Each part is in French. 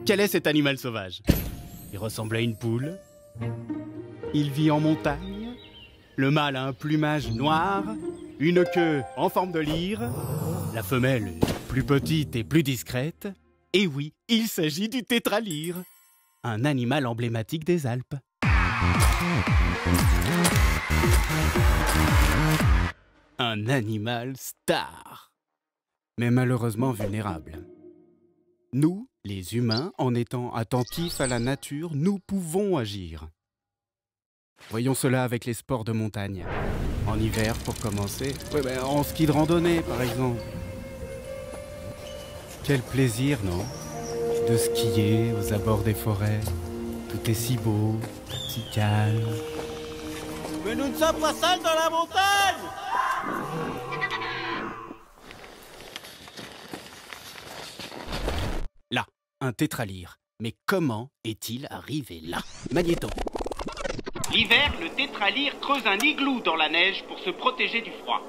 Quel est cet animal sauvage? Il ressemble à une poule. Il vit en montagne. Le mâle a un plumage noir, une queue en forme de lyre. La femelle est plus petite et plus discrète. Et oui, il s'agit du tétralyre, un animal emblématique des Alpes. Un animal star, mais malheureusement vulnérable. Nous, les humains, en étant attentifs à la nature, nous pouvons agir. Voyons cela avec les sports de montagne. En hiver, pour commencer, en ski de randonnée, par exemple. Quel plaisir, non? De skier aux abords des forêts. Tout est si beau, si calme. Mais nous ne sommes pas seuls dans la montagne! Là, un tétralyre. Mais comment est-il arrivé là? Magnéto. L'hiver, le tétralyre creuse un igloo dans la neige pour se protéger du froid.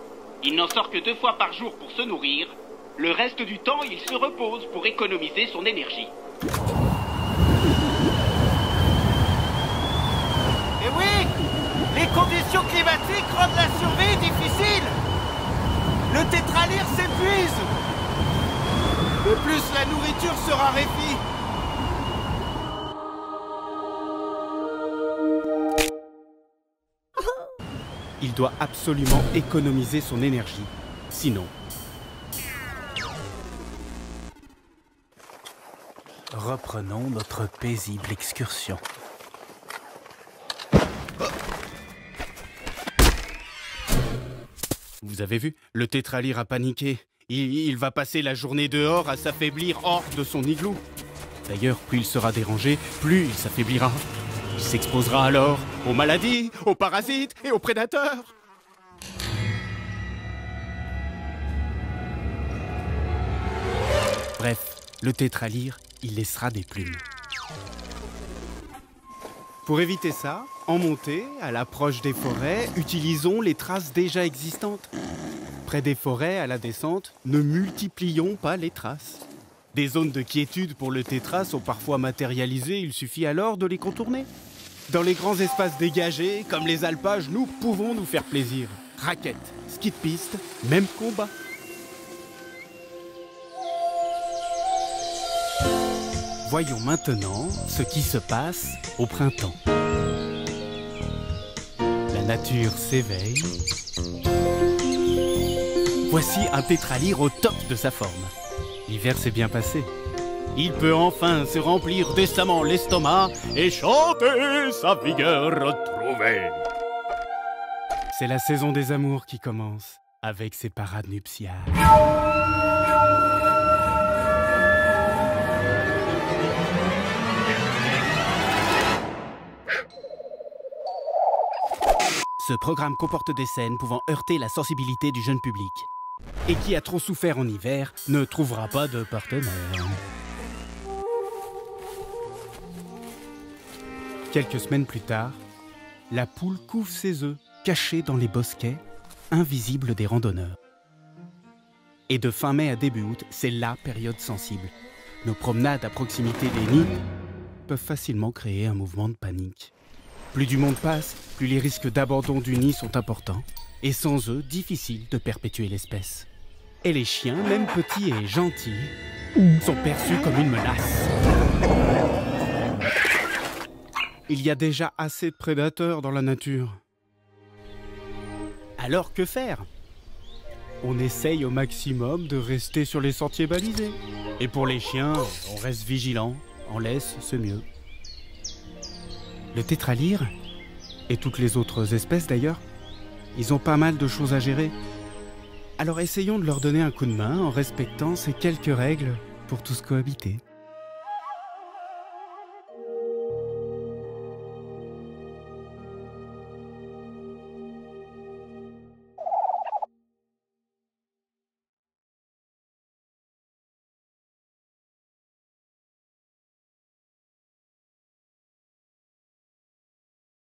Il n'en sort que 2 fois par jour pour se nourrir. Le reste du temps, il se repose pour économiser son énergie. Et oui! Les conditions climatiques rendent la survie difficile! Le tétralyre s'épuise! De plus, la nourriture se raréfie! Il doit absolument économiser son énergie. Sinon... Reprenons notre paisible excursion. Vous avez vu? Le tétralyre a paniqué. Il va passer la journée dehors à s'affaiblir hors de son igloo. D'ailleurs, plus il sera dérangé, plus il s'affaiblira. Il s'exposera alors aux maladies, aux parasites et aux prédateurs. Bref, le tétralyre, il laissera des plumes. Pour éviter ça, en montée, à l'approche des forêts, utilisons les traces déjà existantes. Près des forêts, à la descente, ne multiplions pas les traces. Des zones de quiétude pour le tétra sont parfois matérialisées, il suffit alors de les contourner. Dans les grands espaces dégagés, comme les alpages, nous pouvons nous faire plaisir. Raquettes, ski de piste, même combat. Voyons maintenant ce qui se passe au printemps. La nature s'éveille. Voici un tétralyre au top de sa forme. L'hiver s'est bien passé. Il peut enfin se remplir décemment l'estomac et chanter sa vigueur retrouvée. C'est la saison des amours qui commence avec ses parades nuptiales. Ce programme comporte des scènes pouvant heurter la sensibilité du jeune public. Et qui a trop souffert en hiver ne trouvera pas de partenaire. Quelques semaines plus tard, la poule couve ses œufs cachés dans les bosquets, invisibles des randonneurs. Et de fin mai à début août, c'est la période sensible. Nos promenades à proximité des nids peuvent facilement créer un mouvement de panique. Plus du monde passe, plus les risques d'abandon du nid sont importants. Et sans eux, difficile de perpétuer l'espèce. Et les chiens, même petits et gentils, sont perçus comme une menace. Il y a déjà assez de prédateurs dans la nature. Alors que faire? On essaye au maximum de rester sur les sentiers balisés. Et pour les chiens, on reste vigilant, en laisse, c'est mieux. Le tétralyre, et toutes les autres espèces d'ailleurs, ils ont pas mal de choses à gérer. Alors essayons de leur donner un coup de main en respectant ces quelques règles pour tous cohabiter.